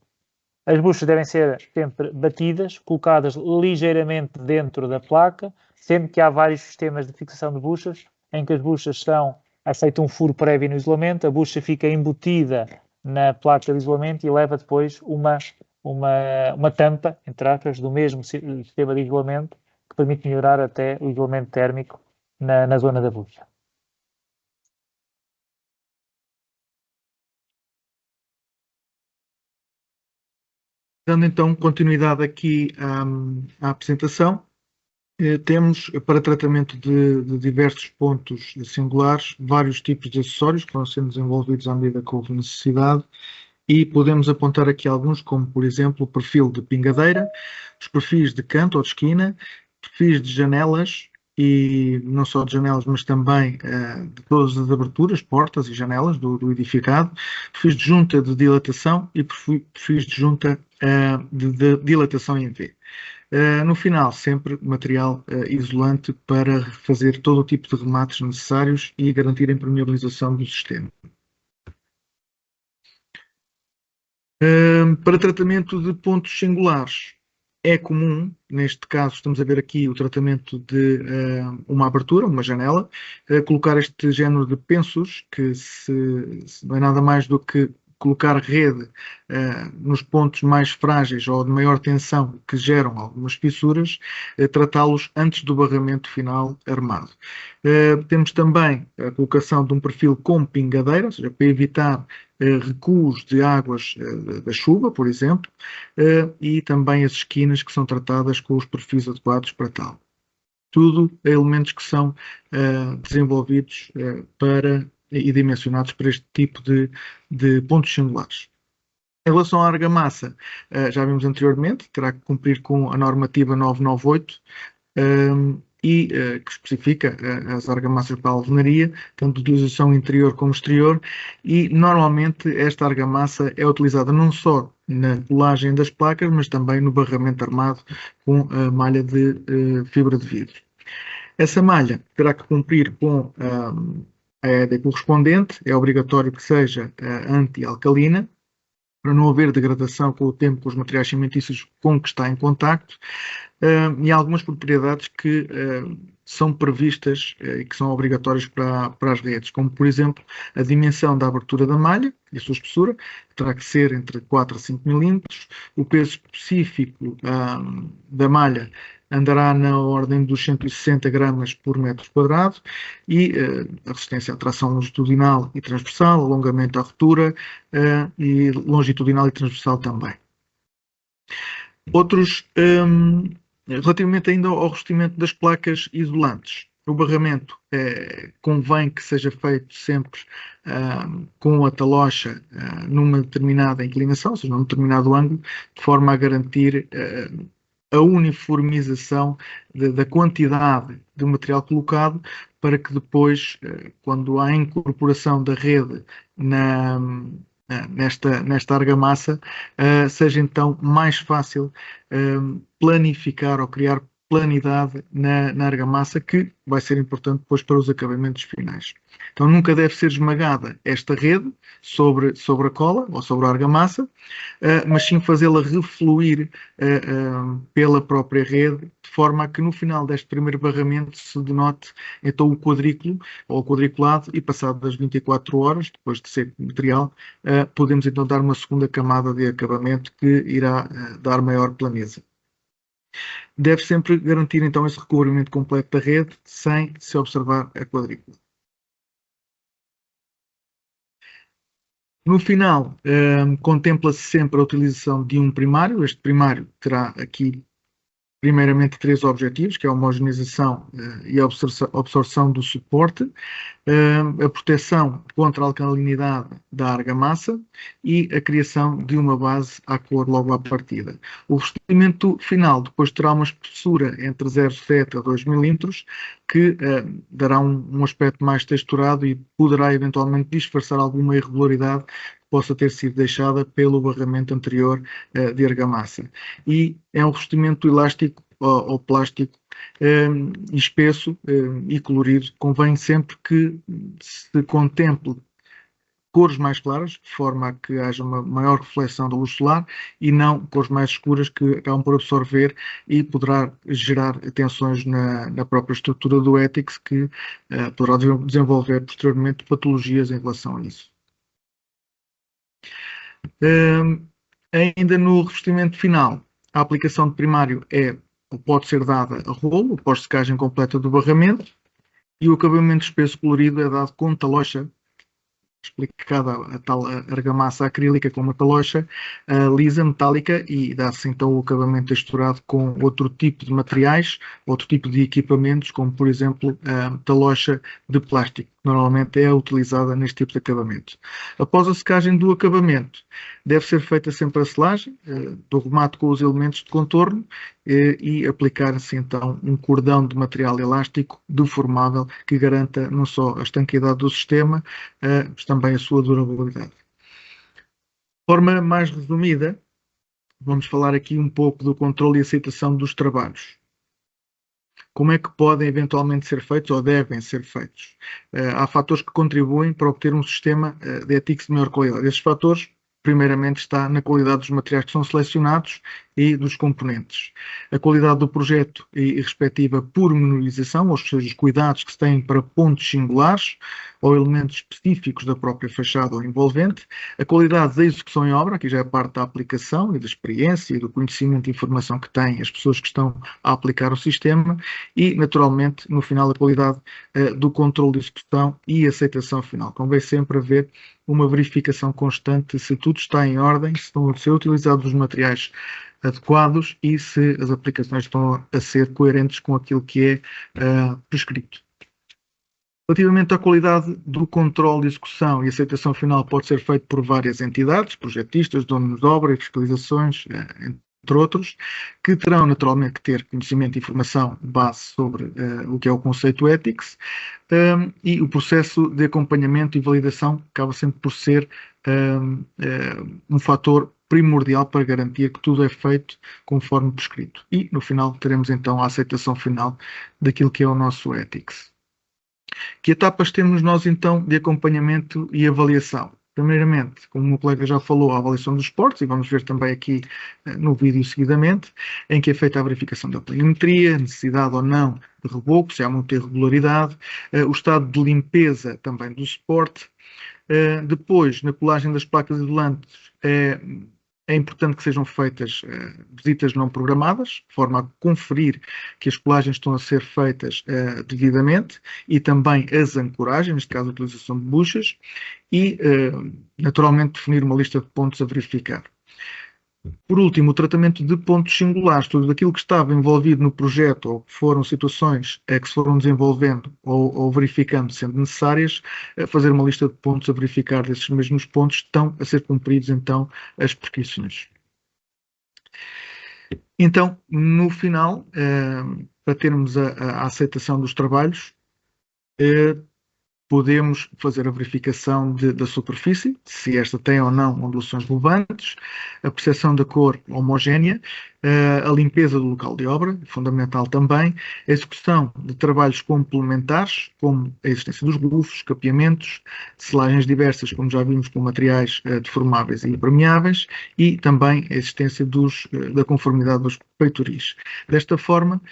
As buchas devem ser sempre batidas, colocadas ligeiramente dentro da placa, sempre que há vários sistemas de fixação de buchas, em que as buchas aceitam um furo prévio no isolamento, a bucha fica embutida na placa de isolamento e leva depois uma tampa, entre aspas, do mesmo sistema de isolamento, que permite melhorar até o isolamento térmico na zona da bucha. Dando então continuidade aqui à apresentação, temos para tratamento de diversos pontos singulares vários tipos de acessórios que vão sendo desenvolvidos à medida que houve necessidade e podemos apontar aqui alguns, como por exemplo o perfil de pingadeira, os perfis de canto ou de esquina, perfis de janelas e não só de janelas, mas também de todas as aberturas, portas e janelas do edificado, perfis de junta de dilatação e perfis de junta de dilatação em V. No final, sempre material isolante para fazer todo o tipo de remates necessários e garantir a impermeabilização do sistema. Para tratamento de pontos singulares, é comum, neste caso estamos a ver aqui o tratamento de uma abertura, uma janela, colocar este género de pensos, que não é nada mais do que colocar rede nos pontos mais frágeis ou de maior tensão que geram algumas fissuras, tratá-los antes do barramento final armado. Temos também a colocação de um perfil com pingadeira, ou seja, para evitar recuos de águas da chuva, por exemplo, e também as esquinas que são tratadas com os perfis adequados para tal. Tudo elementos que são desenvolvidos e dimensionados para este tipo de pontos singulares. Em relação à argamassa, já vimos anteriormente, terá que cumprir com a normativa 998, que especifica as argamassas para a alvenaria, tanto de utilização interior como exterior, e normalmente esta argamassa é utilizada não só na colagem das placas, mas também no barramento armado com a malha de fibra de vidro. Essa malha terá que cumprir com a EDA correspondente, é obrigatório que seja anti-alcalina, para não haver degradação com o tempo com os materiais cimentícios com que está em contacto, e há algumas propriedades que são previstas e que são obrigatórias para as redes, como por exemplo a dimensão da abertura da malha e a sua espessura, que terá que ser entre 4 a 5 milímetros, o peso específico da malha andará na ordem dos 160 gramas por metro quadrado e a resistência à tração longitudinal e transversal, alongamento à ruptura e longitudinal e transversal também. Outros, relativamente ainda ao revestimento das placas isolantes. O barramento convém que seja feito sempre com a talocha numa determinada inclinação, ou seja, num determinado ângulo, de forma a garantir a uniformização da quantidade de material colocado, para que depois, quando há incorporação da rede nesta argamassa, seja então mais fácil planificar ou criar planidade na argamassa, que vai ser importante depois para os acabamentos finais. Então nunca deve ser esmagada esta rede sobre a cola ou sobre a argamassa, mas sim fazê-la refluir pela própria rede, de forma a que no final deste primeiro barramento se denote então o quadrículo ou o quadriculado, e passadas 24 horas, depois de seco o material, podemos então dar uma segunda camada de acabamento que irá dar maior planeza. Deve sempre garantir então esse recobrimento completo da rede sem se observar a quadrícula. No final, contempla-se sempre a utilização de um primário. Este primário terá aqui primeiramente 3 objetivos, que é a homogeneização e a absorção do suporte, a proteção contra a alcalinidade da argamassa e a criação de uma base à cor logo à partida. O revestimento final depois terá uma espessura entre 0,7 a 2 milímetros, que dará um aspecto mais texturado e poderá eventualmente disfarçar alguma irregularidade possa ter sido deixada pelo barramento anterior de argamassa. E é um revestimento elástico ou plástico espesso e colorido. Convém sempre que se contemple cores mais claras, de forma a que haja uma maior reflexão da luz solar, e não cores mais escuras que acabam por absorver e poderá gerar tensões na própria estrutura do ETICS, que poderá desenvolver posteriormente patologias em relação a isso. Ainda no revestimento final, a aplicação de primário pode ser dada a rolo, após secagem completa do barramento, e o acabamento espesso colorido é dado com talocha, explicada a tal argamassa acrílica com uma talocha lisa, metálica, e dá-se então o acabamento texturado com outro tipo de materiais, outro tipo de equipamentos, como por exemplo a talocha de plástico, que normalmente é utilizada neste tipo de acabamento. Após a secagem do acabamento, deve ser feita sempre a selagem do remate com os elementos de contorno e aplicar-se então um cordão de material elástico deformável que garanta não só a estanqueidade do sistema, mas também a sua durabilidade. De forma mais resumida, vamos falar aqui um pouco do controle e aceitação dos trabalhos. Como é que podem eventualmente ser feitos ou devem ser feitos? Há fatores que contribuem para obter um sistema de ETICS de maior qualidade. Esses fatores primeiramente está na qualidade dos materiais que são selecionados e dos componentes. A qualidade do projeto e respectiva pormenorização, ou seja, os cuidados que se têm para pontos singulares ou elementos específicos da própria fachada ou envolvente. A qualidade da execução em obra, aqui já é a parte da aplicação e da experiência e do conhecimento e informação que têm as pessoas que estão a aplicar o sistema. E, naturalmente, no final, a qualidade do controle de execução e aceitação final. Convém sempre haver uma verificação constante se tudo está em ordem, se estão a ser utilizados os materiais adequados e se as aplicações estão a ser coerentes com aquilo que é prescrito. Relativamente à qualidade do controle de execução e aceitação final, pode ser feito por várias entidades, projetistas, donos de obra, fiscalizações, entre outros, que terão naturalmente que ter conhecimento e informação de base sobre o que é o conceito Ethics, e o processo de acompanhamento e validação acaba sempre por ser um fator primordial para garantir que tudo é feito conforme prescrito. E, no final, teremos então a aceitação final daquilo que é o nosso Ethics. Que etapas temos nós, então, de acompanhamento e avaliação? Primeiramente, como o meu colega já falou, a avaliação dos suportes, e vamos ver também aqui no vídeo seguidamente, em que é feita a verificação da planimetria, necessidade ou não de reboco, se há muita irregularidade, o estado de limpeza também do suporte. Depois, na colagem das placas isolantes, é importante que sejam feitas visitas não programadas, de forma a conferir que as colagens estão a ser feitas devidamente, e também as ancoragens, neste caso a utilização de buchas, e naturalmente definir uma lista de pontos a verificar. Por último, o tratamento de pontos singulares, tudo aquilo que estava envolvido no projeto ou que foram situações que se foram desenvolvendo ou verificando sendo necessárias, fazer uma lista de pontos a verificar desses mesmos pontos estão a ser cumpridos então as prescrições. Então, no final, para termos a aceitação dos trabalhos, podemos fazer a verificação da superfície, se esta tem ou não ondulações relevantes, a percepção da cor homogénea, a limpeza do local de obra, fundamental também, a execução de trabalhos complementares, como a existência dos glufos, capeamentos, selagens diversas, como já vimos, com materiais deformáveis e impermeáveis, e também a existência da conformidade dos peitoris. Desta forma,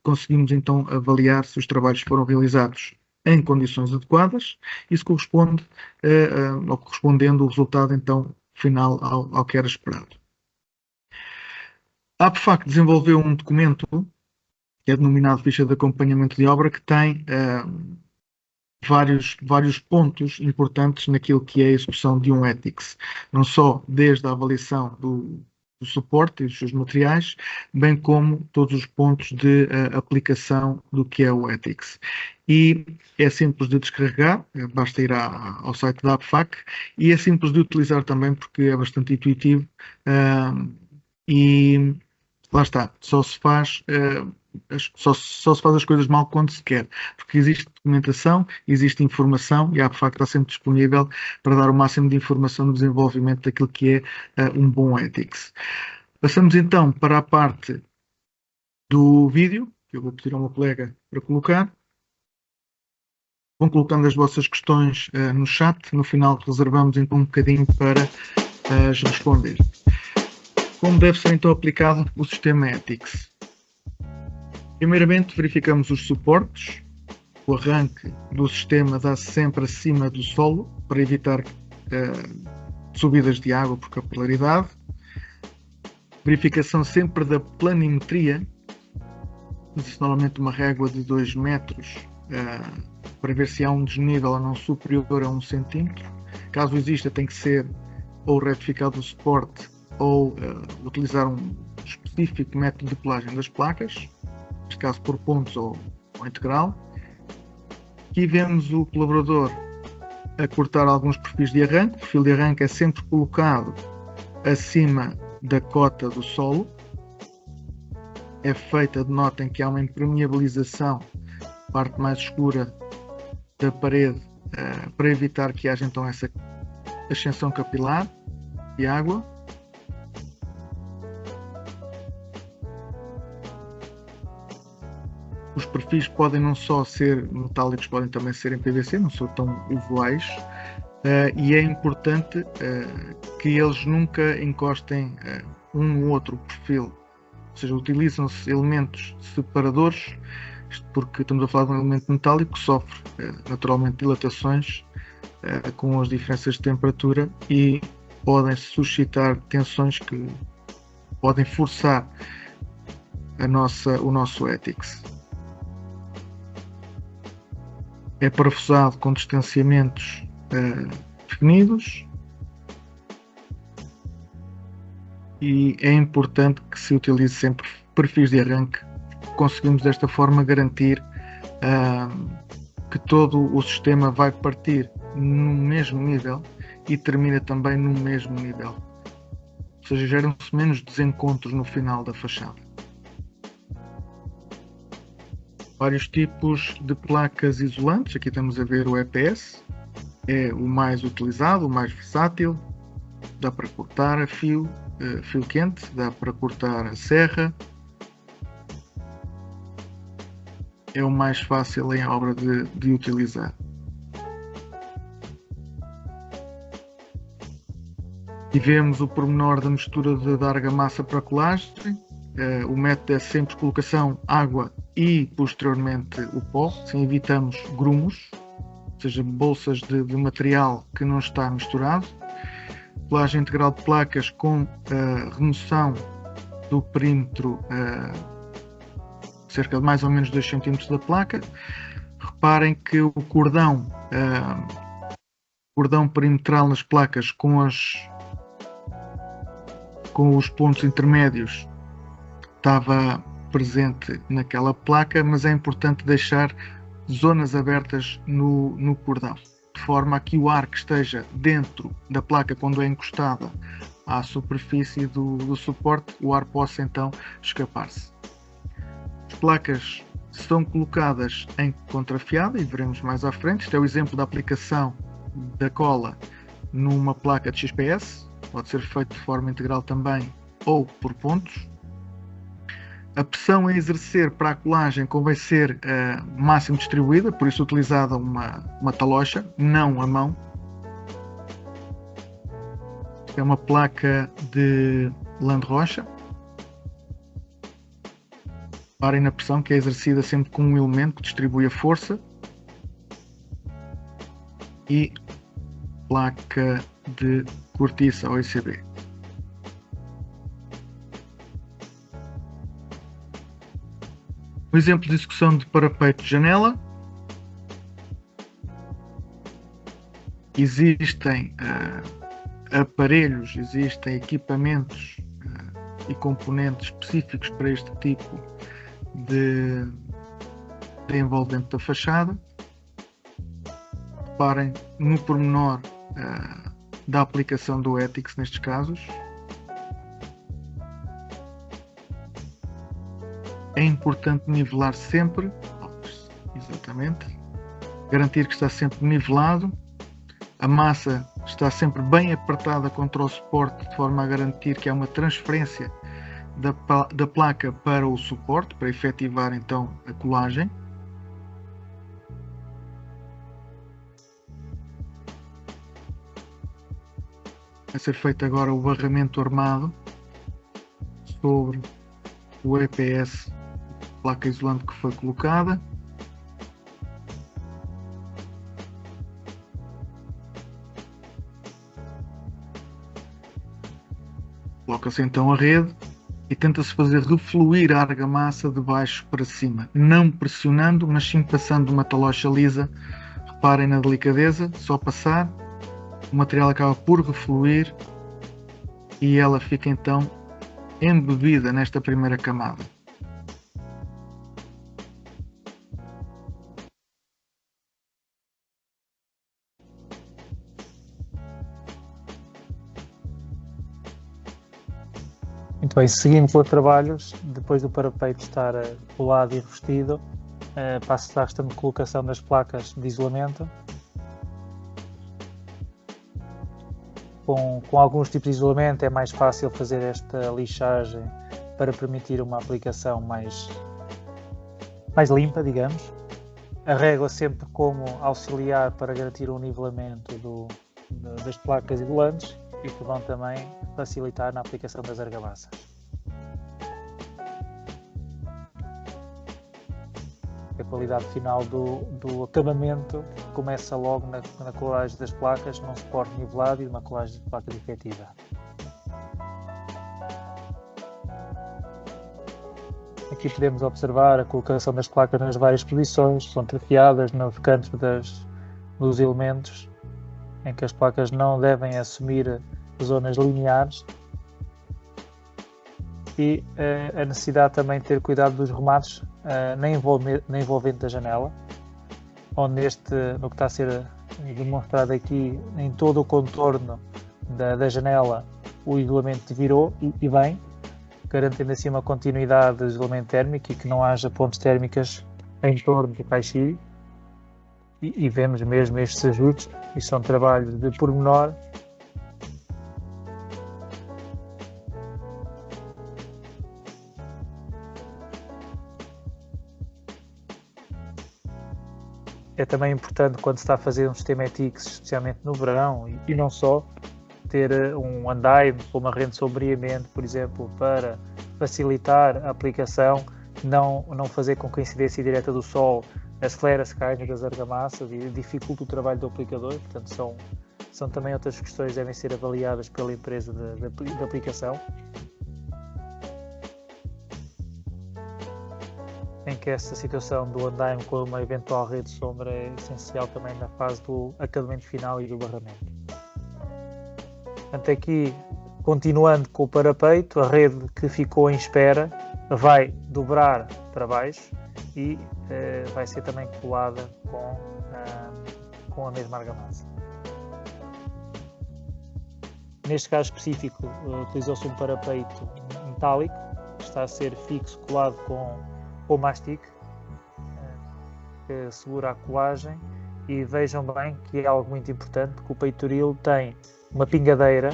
conseguimos então avaliar se os trabalhos foram realizados em condições adequadas, isso corresponde, correspondendo o resultado, então, final ao que era esperado. A APFAC desenvolveu um documento, que é denominado Ficha de Acompanhamento de Obra, que tem vários pontos importantes naquilo que é a execução de um Ethics, não só desde a avaliação do suporte e dos seus materiais, bem como todos os pontos de aplicação do que é o Ethics. E é simples de descarregar, basta ir ao site da APFAC, e é simples de utilizar também porque é bastante intuitivo, e lá está, só se faz as coisas mal quando se quer, porque existe documentação, existe informação, e a APFAC está sempre disponível para dar o máximo de informação no desenvolvimento daquilo que é um bom Ethics. Passamos então para a parte do vídeo, que eu vou pedir ao meu colega para colocar. Vão colocando as vossas questões no chat, no final reservamos então um bocadinho para as responder. Como deve ser então aplicado o sistema Ethics? Primeiramente verificamos os suportes. O arranque do sistema dá-se sempre acima do solo para evitar subidas de água por capilaridade. Verificação sempre da planimetria. Existe normalmente uma régua de 2 metros para ver se há um desnível ou não superior a 1 centímetro. Caso exista, tem que ser ou retificado o suporte ou utilizar um específico método de colagem das placas, neste caso por pontos ou integral. Aqui vemos o colaborador a cortar alguns perfis de arranque. O perfil de arranque é sempre colocado acima da cota do solo. É feita, notem que há uma impermeabilização, parte mais escura da parede, para evitar que haja então essa ascensão capilar de água. Os perfis podem não só ser metálicos, podem também ser em PVC, não são tão usuais. e é importante que eles nunca encostem um ou outro perfil, ou seja, utilizam-se elementos separadores, porque estamos a falar de um elemento metálico que sofre naturalmente dilatações com as diferenças de temperatura e podem suscitar tensões que podem forçar o nosso ETICS. É parafusado com distanciamentos definidos e é importante que se utilize sempre perfis de arranque. Conseguimos desta forma garantir que todo o sistema vai partir no mesmo nível e termina também no mesmo nível. Ou seja, geram-se menos desencontros no final da fachada. Vários tipos de placas isolantes. Aqui estamos a ver o EPS. É o mais utilizado, o mais versátil. Dá para cortar a fio quente, dá para cortar a serra. É o mais fácil em obra de utilizar. E vemos o pormenor da mistura da argamassa para a colagem. O método é sempre colocação, água e posteriormente o pó. Assim evitamos grumos, ou seja, bolsas de material que não está misturado. Colagem integral de placas com remoção do perímetro cerca de mais ou menos 2 cm da placa. Reparem que o cordão perimetral nas placas com os pontos intermédios estava presente naquela placa, mas é importante deixar zonas abertas no cordão, de forma a que o ar que esteja dentro da placa quando é encostada à superfície do suporte, o ar possa então escapar-se. As placas são colocadas em contrafiada e veremos mais à frente. Este é o exemplo da aplicação da cola numa placa de XPS. Pode ser feito de forma integral também ou por pontos. A pressão a exercer para a colagem convém ser máximo distribuída, por isso utilizada uma talocha, não a mão. É uma placa de lã de rocha. Reparem na pressão que é exercida sempre com um elemento que distribui a força. E placa de cortiça OICB. Um exemplo de execução de parapeito de janela. Existem aparelhos, existem equipamentos e componentes específicos para este tipo de envolvente da fachada. Reparem no pormenor da aplicação do ETICS nestes casos. É importante nivelar sempre, exatamente, garantir que está sempre nivelado. A massa está sempre bem apertada contra o suporte, de forma a garantir que há uma transferência da placa para o suporte, para efetivar então a colagem. Vai ser feito agora o barramento armado sobre o EPS, placa isolante que foi colocada. Coloca-se então a rede e tenta-se fazer refluir a argamassa de baixo para cima, não pressionando, mas sim passando uma talocha lisa. Reparem na delicadeza, só passar, o material acaba por refluir e ela fica então embebida nesta primeira camada. Muito bem, seguindo pelos trabalhos, depois do parapeito estar colado e revestido, passa-se à questão de colocação das placas de isolamento. Com alguns tipos de isolamento é mais fácil fazer esta lixagem para permitir uma aplicação mais limpa, digamos. A régua sempre como auxiliar para garantir o nivelamento das placas isolantes e que vão também facilitar na aplicação das argamassas. A qualidade final do acabamento começa logo na colagem das placas, num suporte nivelado e uma colagem de placa defetiva. Aqui podemos observar a colocação das placas nas várias posições, contrafiadas nos cantos dos elementos, em que as placas não devem assumir zonas lineares, e a necessidade também de ter cuidado dos remates na envolvente da janela, onde no que está a ser demonstrado aqui, em todo o contorno da janela, o isolamento virou e bem, garantendo assim uma continuidade do isolamento térmico e que não haja pontes térmicas em torno do caixilho. E vemos mesmo estes ajustes, e são trabalhos de pormenor. É também importante, quando se está a fazer um sistema ETICS, especialmente no verão, e não só, ter um andaime ou uma rede de sombreamento, por exemplo, para facilitar a aplicação, não fazer com que a incidência direta do sol acelere a secagem das argamassas e dificulte o trabalho do aplicador. Portanto, são também outras questões que devem ser avaliadas pela empresa de aplicação, em que essa situação do andaime com uma eventual rede de sombra é essencial também na fase do acabamento final e do barramento. Portanto, aqui, continuando com o parapeito, a rede que ficou em espera vai dobrar para baixo e vai ser também colada com a mesma argamassa. Neste caso específico, utilizou-se um parapeito metálico, que está a ser fixo, colado com mastic, que segura a colagem. E vejam bem que é algo muito importante, que o peitoril tem uma pingadeira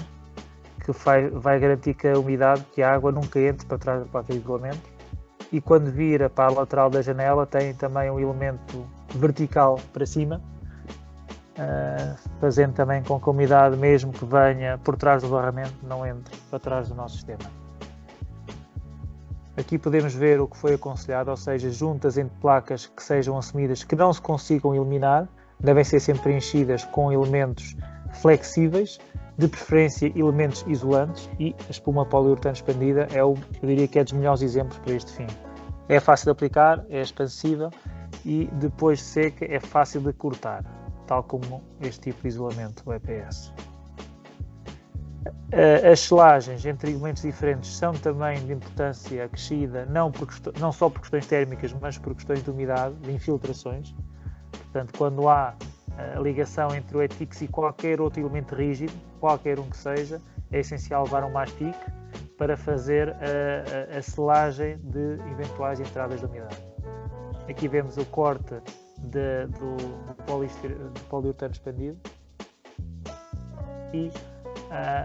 que vai garantir que a umidade, que a água nunca entre para trás da placa de isolamento, e quando vira para a lateral da janela tem também um elemento vertical para cima, fazendo também com que a umidade, mesmo que venha por trás do barramento, não entre para trás do nosso sistema. Aqui podemos ver o que foi aconselhado, ou seja, juntas entre placas que sejam assumidas que não se consigam eliminar, devem ser sempre preenchidas com elementos flexíveis, de preferência elementos isolantes, e a espuma poliuretano expandida eu diria que é dos melhores exemplos para este fim. É fácil de aplicar, é expansiva e depois de seca é fácil de cortar, tal como este tipo de isolamento, o EPS. As selagens entre elementos diferentes são também de importância acrescida, não só por questões térmicas, mas por questões de umidade, de infiltrações. Portanto, quando há a ligação entre o ETICS e qualquer outro elemento rígido, qualquer um que seja, é essencial levar um mastic para fazer a selagem de eventuais entradas de umidade. Aqui vemos o corte do poliuretano expandido e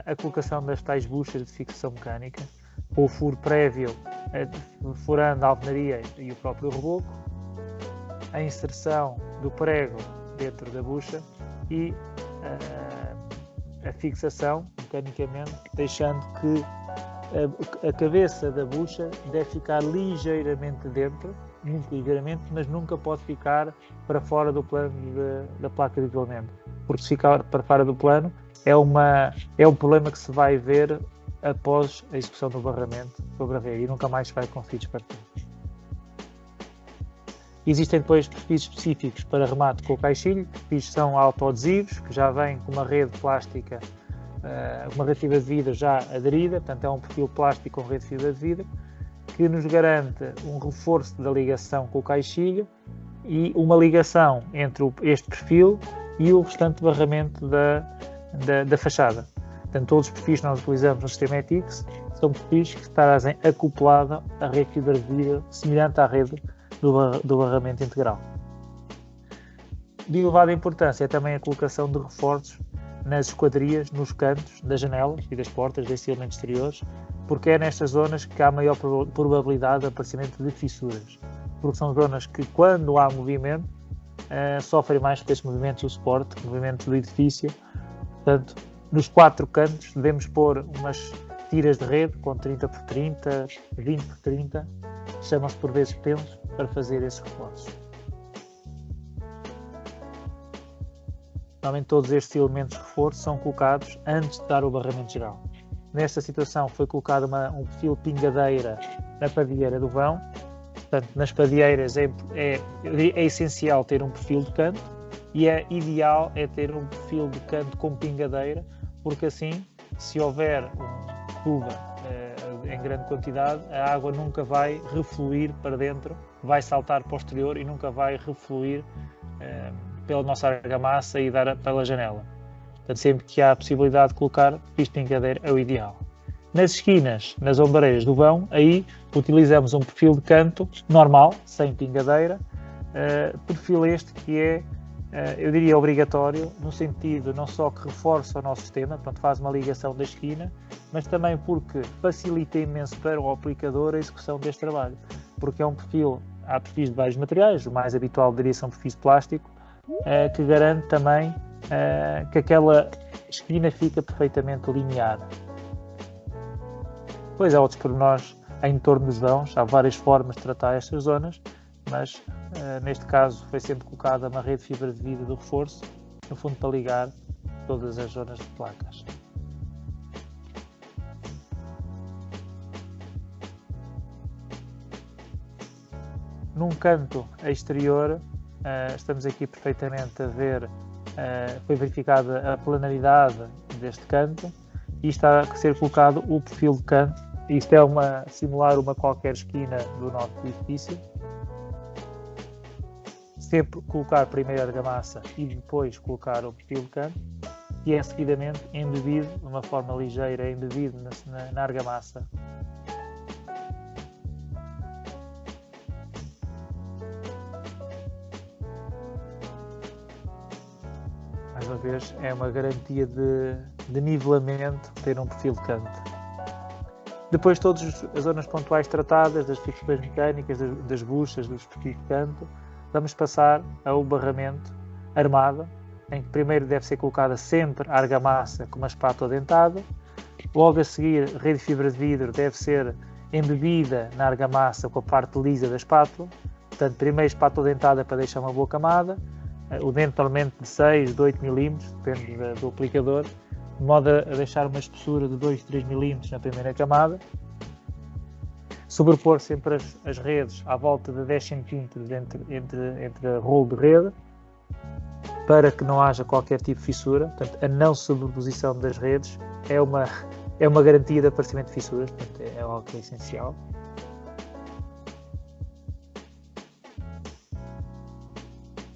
a colocação das tais buchas de fixação mecânica, com o furo prévio furando a alvenaria e o próprio reboco, a inserção do prego dentro da bucha e a fixação mecanicamente, deixando que a cabeça da bucha deve ficar ligeiramente dentro, muito ligeiramente, mas nunca pode ficar para fora do plano da placa de isolamento, porque se ficar para fora do plano é um problema que se vai ver após a execução do barramento sobre a rede e nunca mais se vai conseguir despartir. Existem depois perfis específicos para remate com o caixilho, perfis são autoadesivos, que já vêm com uma rede plástica, uma rede de fibra de vidro já aderida, portanto é um perfil plástico com rede de fibra de vidro, que nos garante um reforço da ligação com o caixilho e uma ligação entre este perfil e o restante barramento da fachada. Portanto, todos os perfis que nós utilizamos no sistema ETICS são perfis que trazem acoplada a rede de fibra de vidro semelhante à rede do barramento integral. De elevada importância é também a colocação de reforços nas esquadrias, nos cantos das janelas e das portas destes elementos exteriores, porque é nestas zonas que há maior probabilidade de aparecimento de fissuras, porque são zonas que, quando há movimento, sofrem mais com estes movimentos do suporte, movimentos do edifício, Portanto, nos 4 cantos devemos pôr umas tiras de rede com 30 por 30, 20 por 30, chamam-se por vezes pensos, para fazer esses reforços. Normalmente todos estes elementos de reforço são colocados antes de dar o barramento geral. Nesta situação foi colocado um perfil pingadeira na padieira do vão. Portanto, nas padieiras é essencial ter um perfil de canto e é ideal ter um perfil de canto com pingadeira, porque assim, se houver chuva em grande quantidade, a água nunca vai refluir para dentro, vai saltar para o exterior e nunca vai refluir pela nossa argamassa e dar pela janela. Portanto, sempre que há a possibilidade de colocar piso de pingadeira é o ideal. Nas esquinas, nas ombreiras do vão, aí utilizamos um perfil de canto normal, sem pingadeira, perfil este que é, eu diria, obrigatório, no sentido não só que reforça o nosso sistema, portanto faz uma ligação da esquina, mas também porque facilita imenso para o aplicador a execução deste trabalho, porque é um perfil, há perfis de vários materiais, o mais habitual diria são perfis de plástico, que garante também que aquela esquina fica perfeitamente linear. Depois há outros pormenores em torno dos vãos, há várias formas de tratar estas zonas, mas neste caso foi sempre colocada uma rede de fibra de vidro de reforço, no fundo para ligar todas as zonas de placas. Num canto exterior, estamos aqui perfeitamente a ver, foi verificada a planaridade deste canto e está a ser colocado o perfil de canto. Isto é simular uma qualquer esquina do nosso edifício. Sempre colocar primeiro a argamassa e depois colocar o perfil de canto e é seguidamente embebido, de uma forma ligeira, embebido na argamassa. Mais uma vez, é uma garantia de nivelamento ter um perfil de canto. Depois todas as zonas pontuais tratadas, das fixações mecânicas, das buchas, dos perfis de canto, vamos passar ao barramento armado, em que primeiro deve ser colocada sempre a argamassa com uma espátula dentada, logo a seguir a rede de fibra de vidro deve ser embebida na argamassa com a parte lisa da espátula, portanto primeiro espátula dentada para deixar uma boa camada, o dente normalmente de 6, de 8 mm, depende do aplicador, de modo a deixar uma espessura de 2, 3 mm na primeira camada. Sobrepor sempre as redes à volta de 10 cm entre rolo de rede, para que não haja qualquer tipo de fissura. Portanto, a não sobreposição das redes é uma garantia de aparecimento de fissuras, portanto, é algo que é essencial.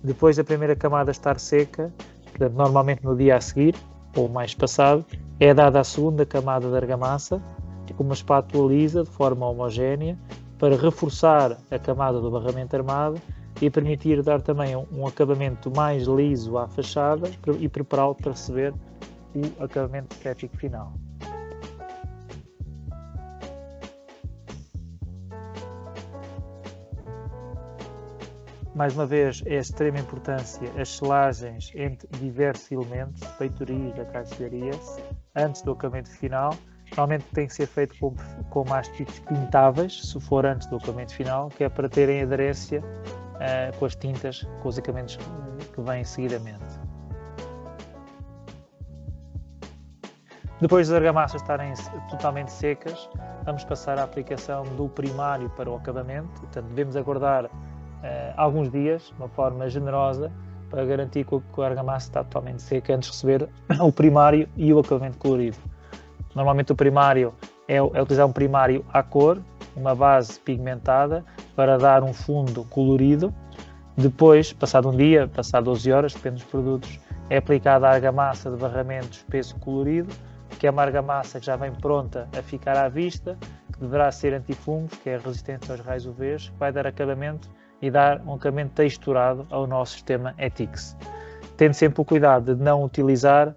Depois da primeira camada estar seca, portanto, normalmente no dia a seguir, ou mais passado, é dada a segunda camada de argamassa com uma espátula lisa de forma homogénea para reforçar a camada do barramento armado e permitir dar também um acabamento mais liso à fachada e prepará-lo para receber o acabamento estético final. Mais uma vez, é de extrema importância as selagens entre diversos elementos, peitoris da caixilharia, antes do acabamento final. Normalmente tem que ser feito com mastites pintáveis, se for antes do acabamento final, que é para terem aderência com as tintas, com os acabamentos que vêm seguidamente. Depois das argamassas estarem totalmente secas, vamos passar à aplicação do primário para o acabamento. Portanto, devemos aguardar alguns dias, de uma forma generosa, para garantir que a argamassa está totalmente seca antes de receber o primário e o acabamento colorido. Normalmente o primário é utilizar um primário à cor, uma base pigmentada, para dar um fundo colorido. Depois, passado um dia, passado 12 horas, depende dos produtos, é aplicada a argamassa de barramento espesso colorido, que é uma argamassa que já vem pronta a ficar à vista, que deverá ser antifungos, que é resistente aos raios UV, que vai dar acabamento e dar um acabamento texturado ao nosso sistema ETICS. Tendo sempre o cuidado de não utilizar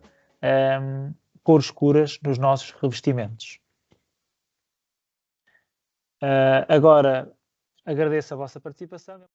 cores escuras nos nossos revestimentos. Agora, agradeço a vossa participação.